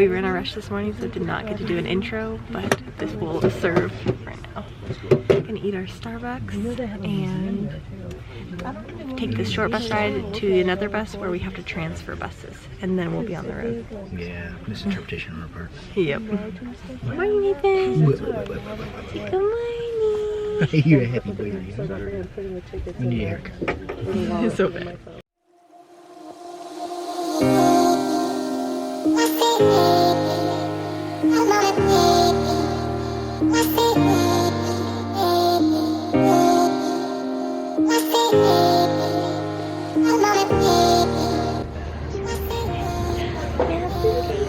We were in a rush this morning, so did not get to do an intro, but this will serve right now. We're gonna eat our Starbucks and take this short bus ride to another bus where we have to transfer buses, and then we'll be on the road. Yeah, misinterpretation on our part. Yep. Good morning, Nathan. Good morning. You're a happy baby. You need a haircut. It's so bad.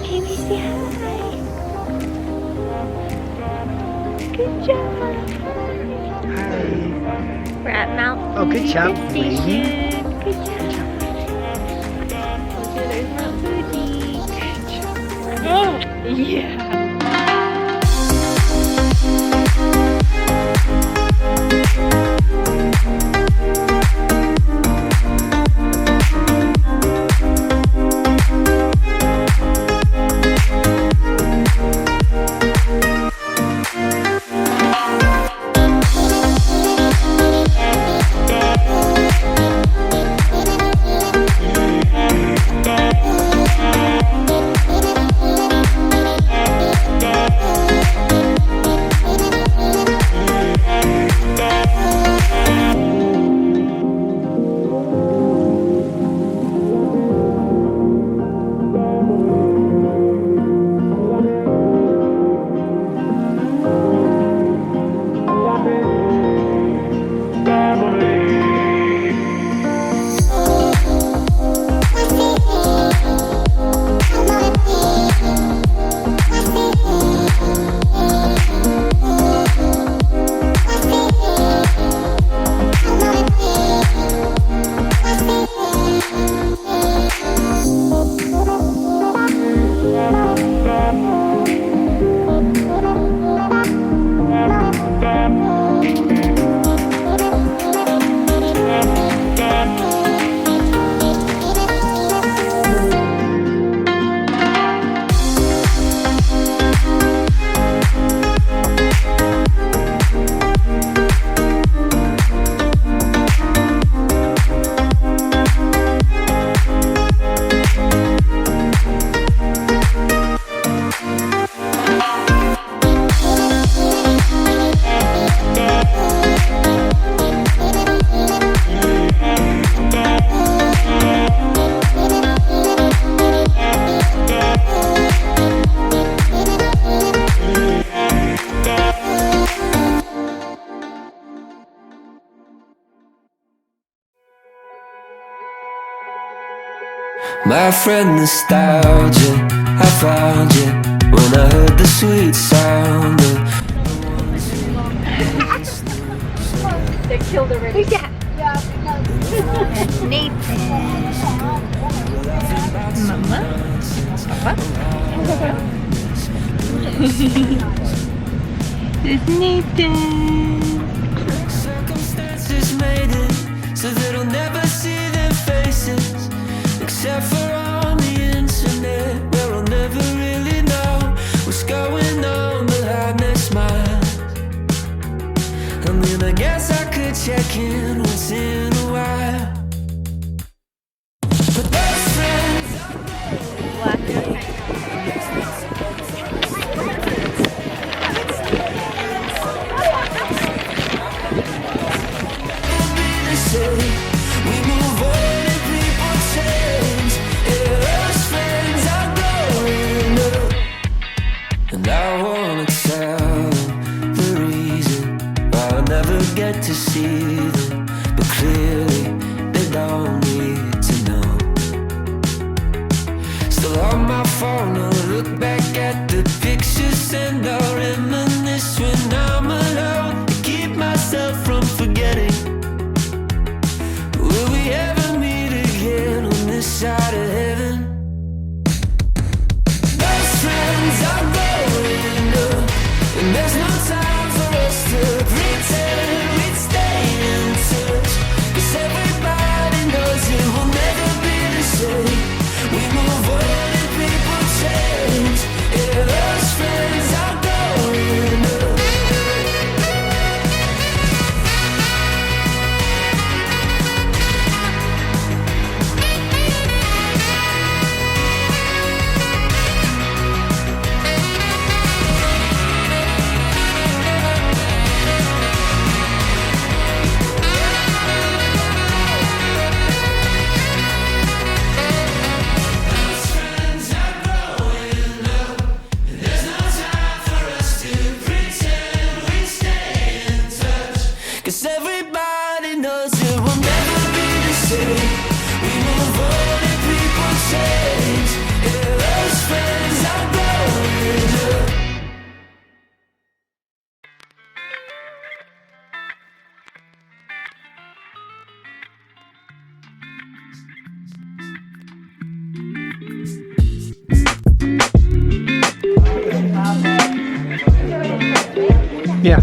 Can we say hi? Good job. Hi. We're at Mount Oh, good job, Fuji lady. Station. Good job. There's Mount Fuji. Good job. Yeah. My friend nostalgia, I found you when I heard the sweet sound of They killed already. Who's that? Nathan. Mama? Papa? It's Nathan. circumstances made it so that I'll never see their faces, except for on the internet, where I'll never really know what's going on behind their smile. I mean, I guess I could check in once in a while, but those friends will be the same. We move on and people change. Yeah, those friends are growing up, and I wanna tell them the reason why I never get to see them, but clearly they don't need to know. Still on my phone, I look back at the pictures and I reminisce when I'm alone to keep myself from forgetting. Will we ever meet again on this side of heaven? Those friends are growing up, and there's no time for us to pretend we'd stay in touch, 'cause everybody knows it will never be the same. We move on and people change. Yeah.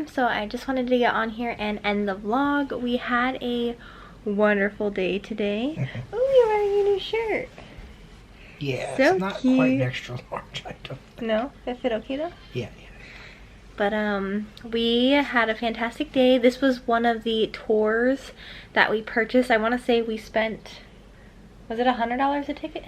So I just wanted to get on here and end the vlog. We had a wonderful day today. Oh, you're wearing your new shirt. Yeah, so it's not cute. quite an extra large, I don't think. No? It fit okay though? Yeah. But we had a fantastic day. This was one of the tours that we purchased. I want to say we spent, was it $100 a ticket?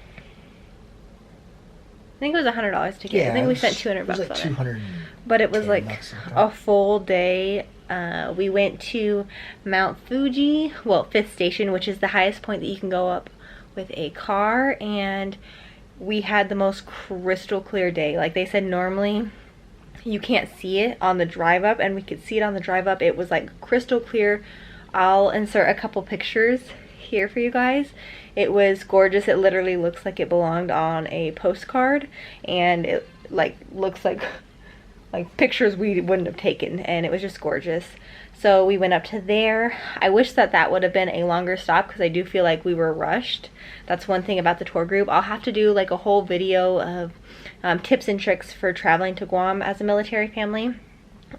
I think it was $100 a ticket. Yeah, I think we spent $200 like on 200 it. But it was like a full day. We went to Mount Fuji, well, 5th station, which is the highest point that you can go up with a car. And we had the most crystal clear day. Like they said, normally you can't see it on the drive up, and we could see it on the drive up. It was like crystal clear. I'll insert a couple pictures here for you guys. It was gorgeous. It literally looks like it belonged on a postcard, and it like looks like pictures we wouldn't have taken, and it was just gorgeous. So we went up to there. I wish that that would have been a longer stop because I do feel like we were rushed. That's one thing about the tour group. I'll have to do like a whole video of tips and tricks for traveling to Guam as a military family,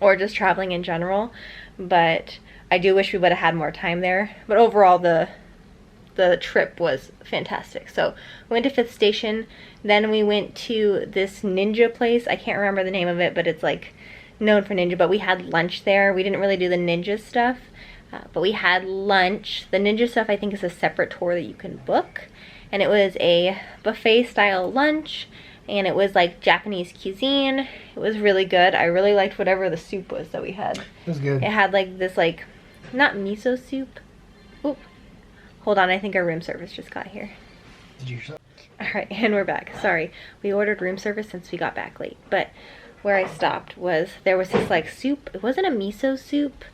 or just traveling in general. But I do wish we would have had more time there. But overall, the trip was fantastic. So we went to 5th station, then we went to this ninja place. I can't remember the name of it, but it's like known for ninja. But we had lunch there. We didn't really do the ninja stuff, but we had lunch. The ninja stuff I think is a separate tour that you can book, and it was a buffet style lunch, and it was like Japanese cuisine. It was really good. I really liked whatever the soup was that we had. It was good. It had like this, like, not miso soup. Oop. Hold on, I think our room service just got here. Did you yourself? Alright, and we're back. Sorry, we ordered room service since we got back late. But where I stopped was, there was this like soup. It wasn't a miso soup.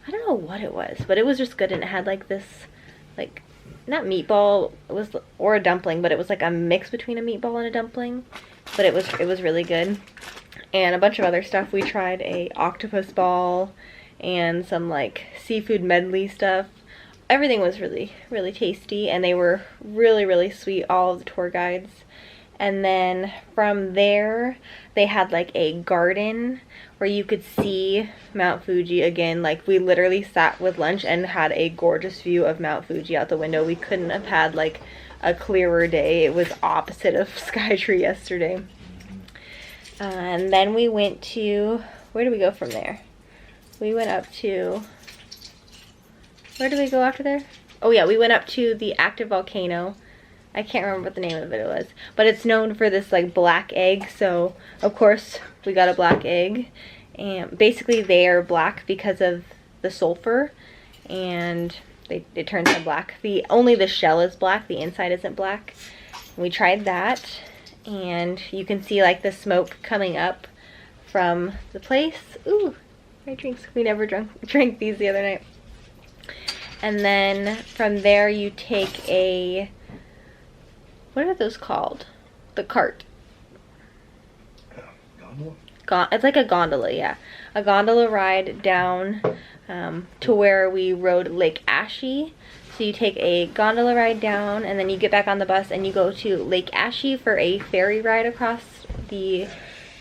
I don't know what it was, but it was just good, and it had like this like not meatball, it was, or a dumpling, but it was like a mix between a meatball and a dumpling. But it was really good. And a bunch of other stuff. We tried a octopus ball and some like seafood medley stuff. Everything was really, really tasty, and they were really, really sweet, all of the tour guides. And then from there, they had like a garden where you could see Mount Fuji again. Like, we literally sat with lunch and had a gorgeous view of Mount Fuji out the window. We couldn't have had like a clearer day. It was opposite of Skytree yesterday. And then we went to, where did we go from there? We went up to, where did we go after there? Oh yeah, we went up to the active volcano. I can't remember what the name of it was, but it's known for this like black egg. So of course we got a black egg, and basically they are black because of the sulfur, and it turns them black. Only the shell is black, the inside isn't black. We tried that, and you can see like the smoke coming up from the place. Ooh, my drinks. We never drank these the other night. And then from there you take a, what are those called? The cart. Gondola? It's like a gondola, yeah. A gondola ride down to where we rode Lake Ashi. So you take a gondola ride down, and then you get back on the bus and you go to Lake Ashi for a ferry ride across the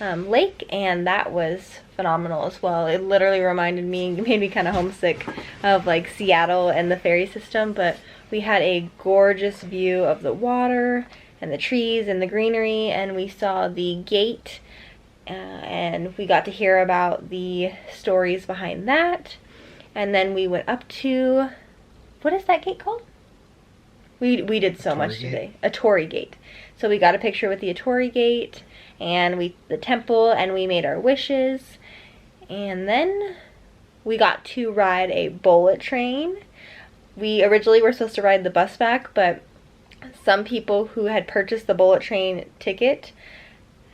lake, and that was phenomenal as well. It literally made me kind of homesick of like Seattle and the ferry system, but we had a gorgeous view of the water and the trees and the greenery, and we saw the gate, and we got to hear about the stories behind that. And then we went up to, what is that gate called? We did so much today. A torii gate. So we got a picture with the torii gate and the temple, and we made our wishes. And then we got to ride a bullet train. We originally were supposed to ride the bus back, but some people who had purchased the bullet train ticket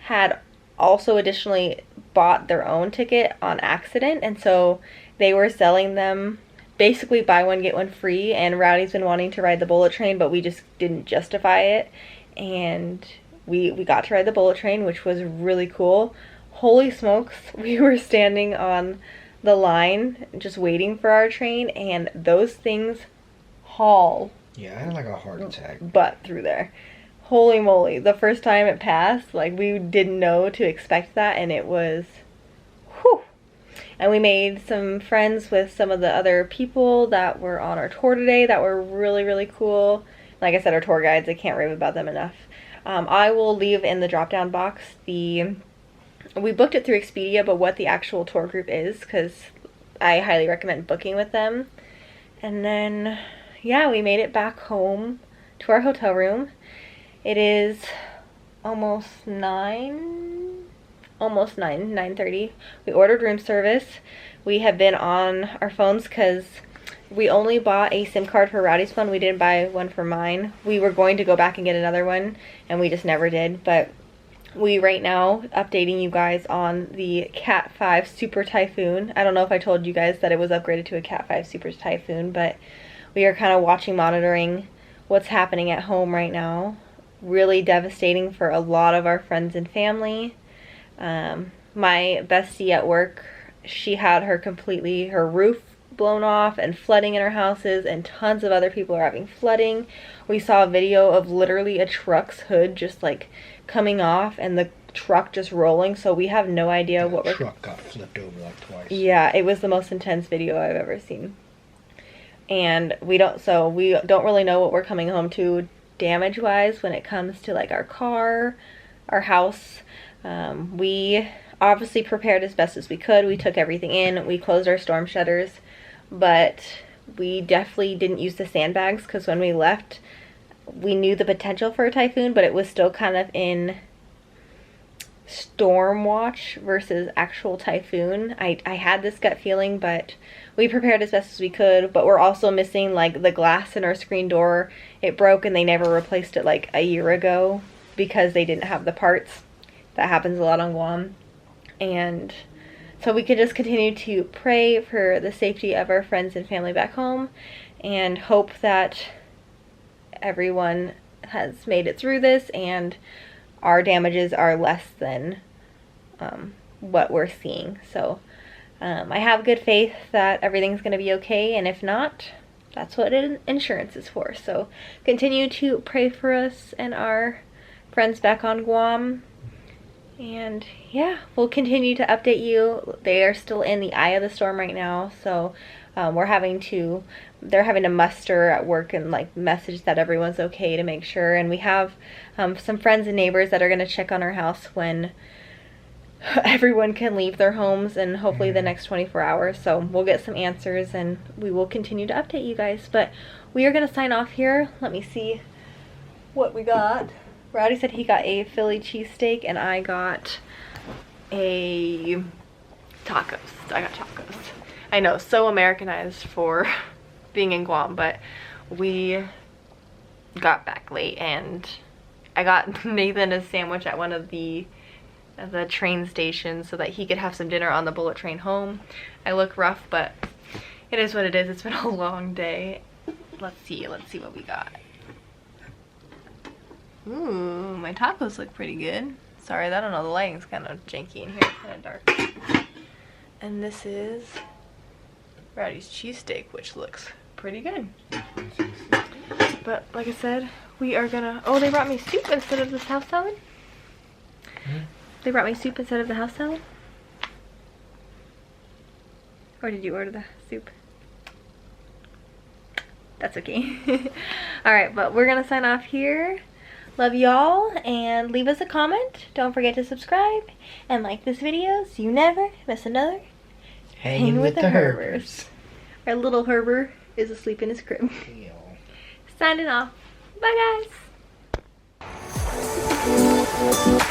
had also additionally bought their own ticket on accident, and so they were selling them basically buy one get one free. And Rowdy's been wanting to ride the bullet train, but we just didn't justify it, and we got to ride the bullet train, which was really cool. Holy smokes, we were standing on the line just waiting for our train, and those things haul. Yeah, I had like a heart attack. Butt through there. Holy moly. The first time it passed, like, we didn't know to expect that, and it was, whew. And we made some friends with some of the other people that were on our tour today that were really, really cool. Like I said, our tour guides, I can't rave about them enough. I will leave in the drop-down box we booked it through Expedia, but what the actual tour group is, because I highly recommend booking with them. And then, yeah, we made it back home to our hotel room. It is almost 9:30. We ordered room service. We have been on our phones because we only bought a SIM card for Rowdy's phone. We didn't buy one for mine. We were going to go back and get another one, and we just never did. But we right now updating you guys on the Cat 5 Super Typhoon. I don't know if I told you guys that it was upgraded to a Cat 5 Super Typhoon, but we are kind of monitoring what's happening at home right now. Really devastating for a lot of our friends and family. My bestie at work, she had her roof blown off and flooding in her houses, and tons of other people are having flooding. We saw a video of literally a truck's hood just like coming off and the truck just rolling, so we have no idea what The truck got flipped over like twice. Yeah, it was the most intense video I've ever seen. And we don't really know what we're coming home to damage wise when it comes to like our car, our house. We obviously prepared as best as we could. We took everything in. We closed our storm shutters, but we definitely didn't use the sandbags because when we left, we knew the potential for a typhoon, but it was still kind of in storm watch versus actual typhoon. I had this gut feeling, but we prepared as best as we could. But we're also missing like the glass in our screen door. It broke and they never replaced it like a year ago because they didn't have the parts. That happens a lot on Guam. And so we could just continue to pray for the safety of our friends and family back home and hope that everyone has made it through this and our damages are less than what we're seeing. So I have good faith that everything's going to be okay, and if not, that's what insurance is for. So continue to pray for us and our friends back on Guam. And yeah, we'll continue to update you. They are still in the eye of the storm right now, so they're having to muster at work and like message that everyone's okay to make sure. And we have some friends and neighbors that are going to check on our house when everyone can leave their homes, and hopefully the next 24 hours. So we'll get some answers and we will continue to update you guys. But we are going to sign off here. Let me see what we got. Rowdy said he got a Philly cheesesteak and I got a tacos. I got tacos. I know, so Americanized for being in Guam, but we got back late and I got Nathan a sandwich at one of the train stations so that he could have some dinner on the bullet train home. I look rough, but it is what it is. It's been a long day. Let's see what we got. Ooh, my tacos look pretty good. Sorry, I don't know, the lighting's kind of janky in here, it's kind of dark. And this is Rowdy's cheesesteak, which looks pretty good. But like I said, we are gonna, oh, they brought me soup instead of this house salad. They brought me soup instead of the house salad. Or did you order the soup? That's okay. Alright, but we're gonna sign off here. Love y'all, and leave us a comment. Don't forget to subscribe and like this video so you never miss another Hanging with the Herbers. Our little Herber is asleep in his crib. Signing off. Bye guys.